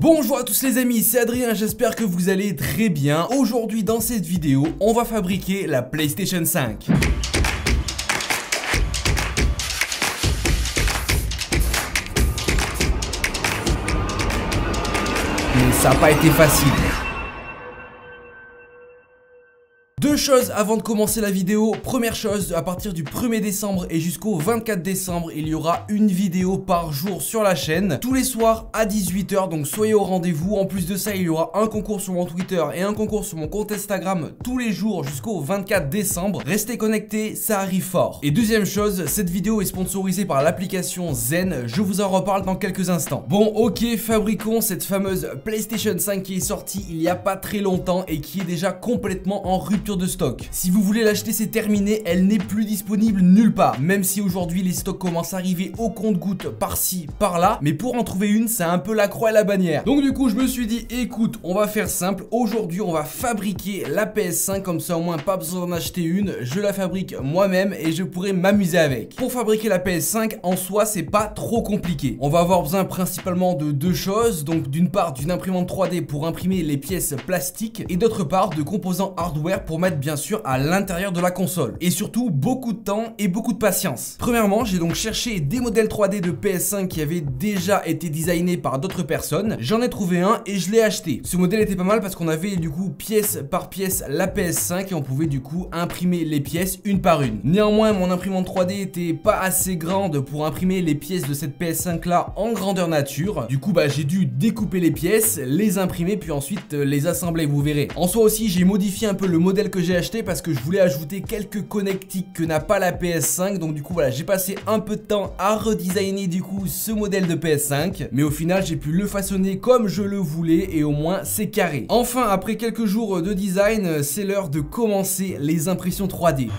Bonjour à tous les amis, c'est Adrien, j'espère que vous allez très bien. Aujourd'hui dans cette vidéo, on va fabriquer la PlayStation 5. Mais ça n'a pas été facile. Deux choses avant de commencer la vidéo. Première chose, à partir du 1er décembre et jusqu'au 24 décembre, il y aura une vidéo par jour sur la chaîne, tous les soirs à 18 h, donc soyez au rendez-vous. En plus de ça, il y aura un concours sur mon Twitter et un concours sur mon compte Instagram tous les jours jusqu'au 24 décembre. Restez connectés, ça arrive fort. Et deuxième chose, cette vidéo est sponsorisée par l'application Zen, je vous en reparle dans quelques instants. Bon, ok, fabriquons cette fameuse PlayStation 5 qui est sortie il y a pas très longtemps et qui est déjà complètement en rupture de stock. Si vous voulez l'acheter, c'est terminé, elle n'est plus disponible nulle part. Même si aujourd'hui les stocks commencent à arriver au compte-gouttes par-ci, par-là, mais pour en trouver une, c'est un peu la croix et la bannière. Donc du coup, je me suis dit, écoute, on va faire simple. Aujourd'hui, on va fabriquer la PS5, comme ça au moins pas besoin d'en acheter une. Je la fabrique moi-même et je pourrai m'amuser avec. Pour fabriquer la PS5, en soi, c'est pas trop compliqué. On va avoir besoin principalement de deux choses. Donc d'une part, d'une imprimante 3D pour imprimer les pièces plastiques et d'autre part, de composants hardware pour mettre bien sûr à l'intérieur de la console. Et surtout beaucoup de temps et beaucoup de patience. Premièrement, j'ai donc cherché des modèles 3D de PS5 qui avaient déjà été designés par d'autres personnes. J'en ai trouvé un et je l'ai acheté. Ce modèle était pas mal parce qu'on avait du coup pièce par pièce la PS5 et on pouvait du coup imprimer les pièces une par une. Néanmoins, mon imprimante 3D était pas assez grande pour imprimer les pièces de cette PS5 là en grandeur nature. Du coup, j'ai dû découper les pièces, les imprimer puis ensuite les assembler, vous verrez. En soi aussi, j'ai modifié un peu le modèle que j'ai acheté parce que je voulais ajouter quelques connectiques que n'a pas la PS5. Donc du coup voilà, j'ai passé un peu de temps à redesigner du coup ce modèle de PS5, mais au final j'ai pu le façonner comme je le voulais et au moins c'est carré. Enfin, après quelques jours de design, c'est l'heure de commencer les impressions 3D.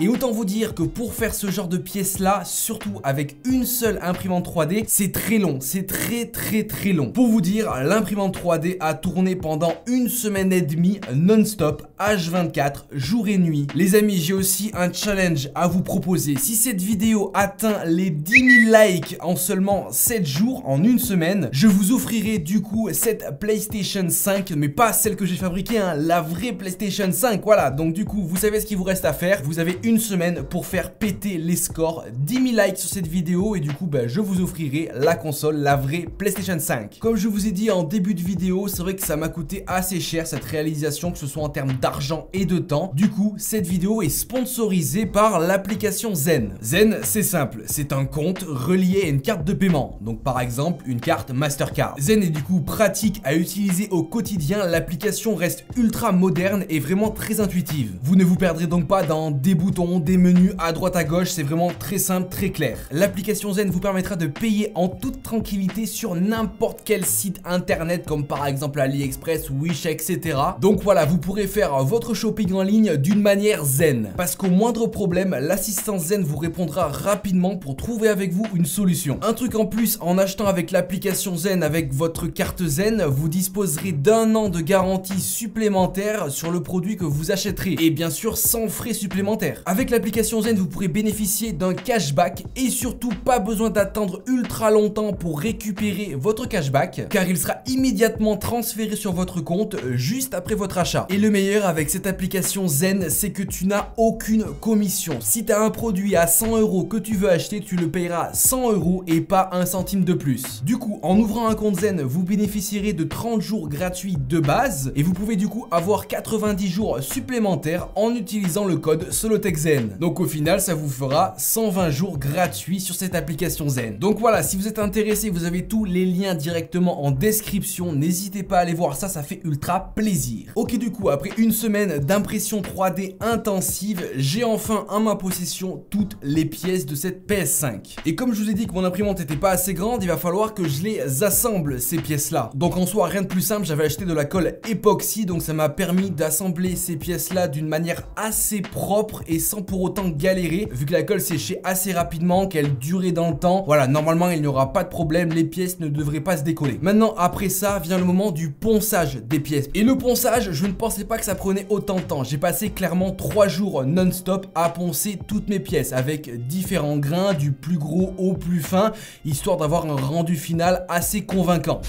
Et autant vous dire que pour faire ce genre de pièces là, surtout avec une seule imprimante 3D, c'est très long, c'est très long. Pour vous dire, l'imprimante 3D a tourné pendant une semaine et demie non-stop, H24, jour et nuit. Les amis, j'ai aussi un challenge à vous proposer. Si cette vidéo atteint les 10 000 likes en seulement 7 jours, en une semaine, je vous offrirai du coup cette PlayStation 5, mais pas celle que j'ai fabriquée, hein, la vraie PlayStation 5, voilà. Donc du coup, vous savez ce qu'il vous reste à faire. Vous avez une semaine pour faire péter les scores, 10 000 likes sur cette vidéo et du coup je vous offrirai la console, la vraie PlayStation 5. Comme je vous ai dit en début de vidéo, c'est vrai que ça m'a coûté assez cher cette réalisation, que ce soit en termes d'argent et de temps. Du coup, cette vidéo est sponsorisée par l'application Zen. Zen, c'est simple, c'est un compte relié à une carte de paiement, donc par exemple une carte Mastercard. Zen est du coup pratique à utiliser au quotidien, l'application reste ultra moderne et vraiment très intuitive. Vous ne vous perdrez donc pas dans des boutons, des menus à droite à gauche, c'est vraiment très simple, très clair. L'application Zen vous permettra de payer en toute tranquillité sur n'importe quel site internet comme par exemple AliExpress, Wish, etc. Donc voilà, vous pourrez faire votre shopping en ligne d'une manière zen. Parce qu'au moindre problème, l'assistant Zen vous répondra rapidement pour trouver avec vous une solution. Un truc en plus, en achetant avec l'application Zen avec votre carte Zen, vous disposerez d'1 an de garantie supplémentaire sur le produit que vous achèterez. Et bien sûr sans frais supplémentaires. Avec l'application Zen, vous pourrez bénéficier d'un cashback et surtout pas besoin d'attendre ultra longtemps pour récupérer votre cashback car il sera immédiatement transféré sur votre compte juste après votre achat. Et le meilleur avec cette application Zen, c'est que tu n'as aucune commission. Si tu as un produit à 100 € que tu veux acheter, tu le payeras 100 € et pas un centime de plus. Du coup, en ouvrant un compte Zen, vous bénéficierez de 30 jours gratuits de base et vous pouvez du coup avoir 90 jours supplémentaires en utilisant le code SoloTechZen. Donc au final, ça vous fera 120 jours gratuits sur cette application Zen. Donc voilà, si vous êtes intéressé, vous avez tous les liens directement en description. N'hésitez pas à aller voir ça, ça fait ultra plaisir. Ok, du coup, après une semaine d'impression 3D intensive, j'ai enfin en ma possession toutes les pièces de cette PS5. Et comme je vous ai dit que mon imprimante n'était pas assez grande, il va falloir que je les assemble ces pièces-là. Donc en soi, rien de plus simple, j'avais acheté de la colle époxy, donc ça m'a permis d'assembler ces pièces-là d'une manière assez propre et sans pour autant galérer vu que la colle séchait assez rapidement, qu'elle durait dans le temps. Voilà, normalement il n'y aura pas de problème, les pièces ne devraient pas se décoller. Maintenant après ça vient le moment du ponçage des pièces. Et le ponçage, je ne pensais pas que ça prenait autant de temps. J'ai passé clairement 3 jours non-stop à poncer toutes mes pièces avec différents grains, du plus gros au plus fin, histoire d'avoir un rendu final assez convaincant.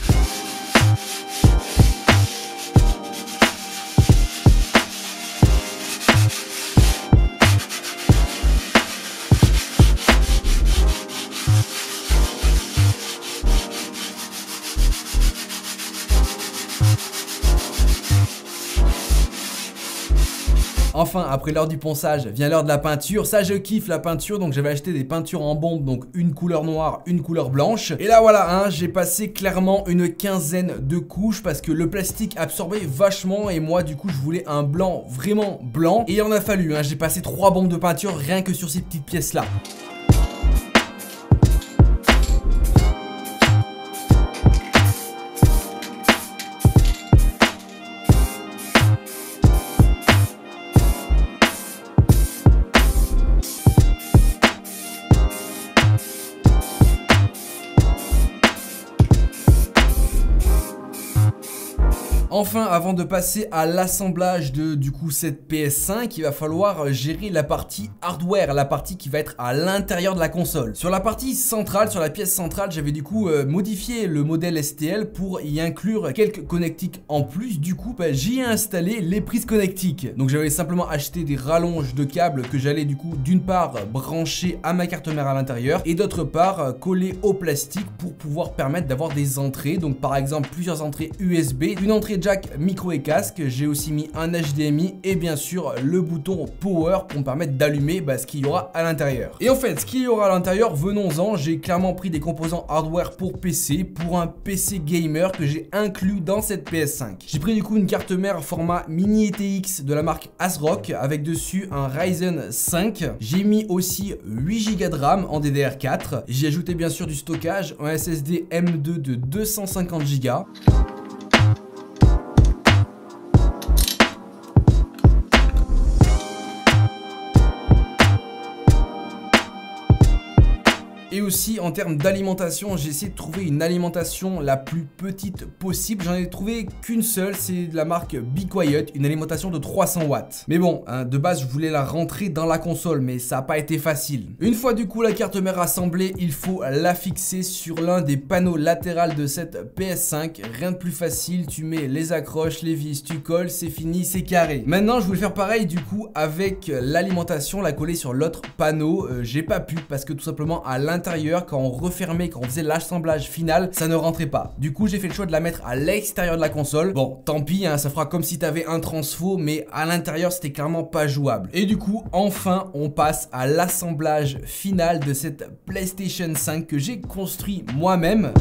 Enfin, après l'heure du ponçage, vient l'heure de la peinture. Ça, je kiffe la peinture, donc j'avais acheté des peintures en bombe, donc une couleur noire, une couleur blanche. Et là, voilà, hein, j'ai passé clairement une quinzaine de couches parce que le plastique absorbait vachement et moi, du coup, je voulais un blanc vraiment blanc. Et il en a fallu, hein, j'ai passé 3 bombes de peinture rien que sur ces petites pièces-là. Enfin, avant de passer à l'assemblage de cette PS5, il va falloir gérer la partie hardware, la partie qui va être à l'intérieur de la console. Sur la partie centrale, sur la pièce centrale, j'avais du coup modifié le modèle STL pour y inclure quelques connectiques en plus. Du coup, j'y ai installé les prises connectiques. Donc j'avais simplement acheté des rallonges de câbles que j'allais du coup d'une part brancher à ma carte mère à l'intérieur et d'autre part coller au plastique pour pouvoir permettre d'avoir des entrées. Donc par exemple plusieurs entrées USB, une entrée jack micro et casque, j'ai aussi mis un HDMI et bien sûr le bouton power pour me permettre d'allumer ce qu'il y aura à l'intérieur. Et en fait ce qu'il y aura à l'intérieur, venons-en, j'ai clairement pris des composants hardware pour PC, pour un PC gamer que j'ai inclus dans cette PS5. J'ai pris du coup une carte mère format mini ETX de la marque ASRock avec dessus un Ryzen 5. J'ai mis aussi 8 Go de RAM en DDR4. J'ai ajouté bien sûr du stockage en SSD M2 de 250 Go. Et aussi en termes d'alimentation, j'ai essayé de trouver une alimentation la plus petite possible. J'en ai trouvé qu'une seule, c'est de la marque Be Quiet, une alimentation de 300 watts. Mais bon, hein, de base je voulais la rentrer dans la console, mais ça n'a pas été facile. Une fois du coup la carte mère assemblée, il faut la fixer sur l'un des panneaux latéraux de cette PS5. Rien de plus facile, tu mets les accroches, les vis, tu colles, c'est fini, c'est carré. Maintenant je voulais faire pareil du coup avec l'alimentation, la coller sur l'autre panneau. J'ai pas pu parce que tout simplement à l'intérieur, quand on refermait, quand on faisait l'assemblage final, ça ne rentrait pas. Du coup j'ai fait le choix de la mettre à l'extérieur de la console. Bon tant pis, hein, ça fera comme si tu avais un transfo, mais à l'intérieur c'était clairement pas jouable. Et du coup enfin on passe à l'assemblage final de cette PlayStation 5 que j'ai construit moi-même.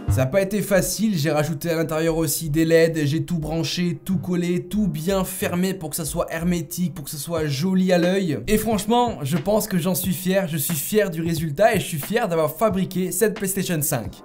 Ça n'a pas été facile, j'ai rajouté à l'intérieur aussi des LED, j'ai tout branché, tout collé, tout bien fermé pour que ça soit hermétique, pour que ça soit joli à l'œil. Et franchement, je pense que j'en suis fier, je suis fier du résultat et je suis fier d'avoir fabriqué cette PlayStation 5.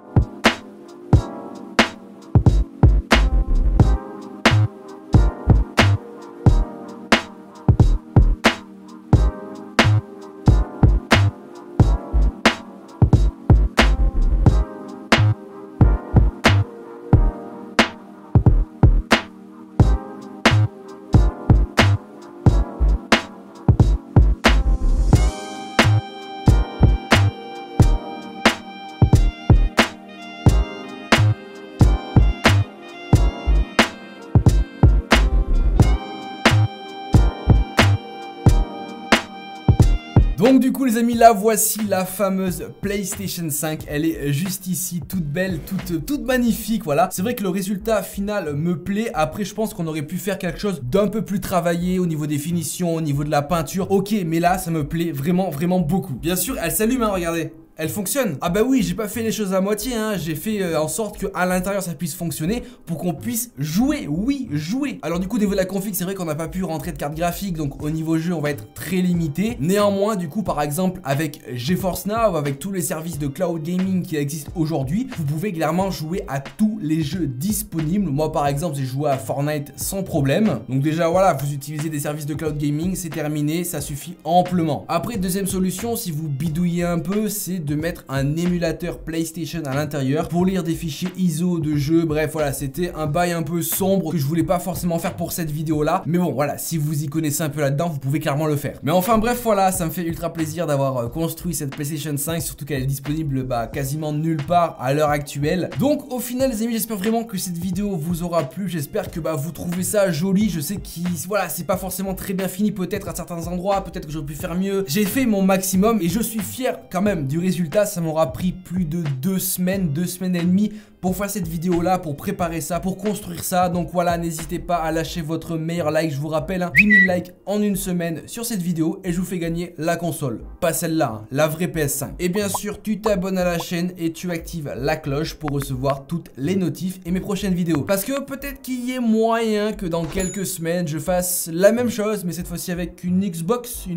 Donc du coup les amis, là voici la fameuse PlayStation 5. Elle est juste ici, toute belle, toute magnifique, voilà. C'est vrai que le résultat final me plaît. Après je pense qu'on aurait pu faire quelque chose d'un peu plus travaillé au niveau des finitions, au niveau de la peinture. Ok, mais là ça me plaît vraiment beaucoup. Bien sûr elle s'allume, hein, regardez. elle fonctionne. Ah bah oui, j'ai pas fait les choses à moitié, hein. J'ai fait en sorte qu'à l'intérieur ça puisse fonctionner pour qu'on puisse jouer, oui, jouer. Alors du coup, au niveau de la config, c'est vrai qu'on n'a pas pu rentrer de carte graphique, donc au niveau jeu, on va être très limité. Néanmoins, du coup, par exemple, avec GeForce Now, avec tous les services de cloud gaming qui existent aujourd'hui, vous pouvez clairement jouer à tous les jeux disponibles. Moi, par exemple, j'ai joué à Fortnite sans problème. Donc déjà, voilà, vous utilisez des services de cloud gaming, c'est terminé, ça suffit amplement. Après, deuxième solution, si vous bidouillez un peu, c'est de mettre un émulateur PlayStation à l'intérieur pour lire des fichiers ISO de jeux. Bref, voilà, c'était un bail un peu sombre que je voulais pas forcément faire pour cette vidéo là. Mais bon, voilà, si vous y connaissez un peu là-dedans, vous pouvez clairement le faire. Mais enfin, bref, voilà, ça me fait ultra plaisir d'avoir construit cette PlayStation 5, surtout qu'elle est disponible quasiment nulle part à l'heure actuelle. Donc, au final, les amis, j'espère vraiment que cette vidéo vous aura plu. J'espère que vous trouvez ça joli. Je sais que voilà, c'est pas forcément très bien fini, peut-être à certains endroits, peut-être que j'aurais pu faire mieux. J'ai fait mon maximum et je suis fier quand même du résultat. Ça m'aura pris plus de 2 semaines et demie pour faire cette vidéo là, pour préparer ça, pour construire ça. Donc voilà, n'hésitez pas à lâcher votre meilleur like. Je vous rappelle, 10 000 likes en une semaine sur cette vidéo et je vous fais gagner la console, pas celle-là, la vraie PS5. Et bien sûr, tu t'abonnes à la chaîne et tu actives la cloche pour recevoir toutes les notifs et mes prochaines vidéos. Parce que peut-être qu'il y ait moyen que dans quelques semaines je fasse la même chose, mais cette fois-ci avec une Xbox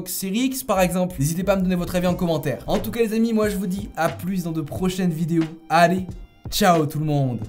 Series X par exemple. N'hésitez pas à me donner votre avis en commentaire. En tout cas les amis, moi je vous dis à plus dans de prochaines vidéos. Allez, ciao tout le monde.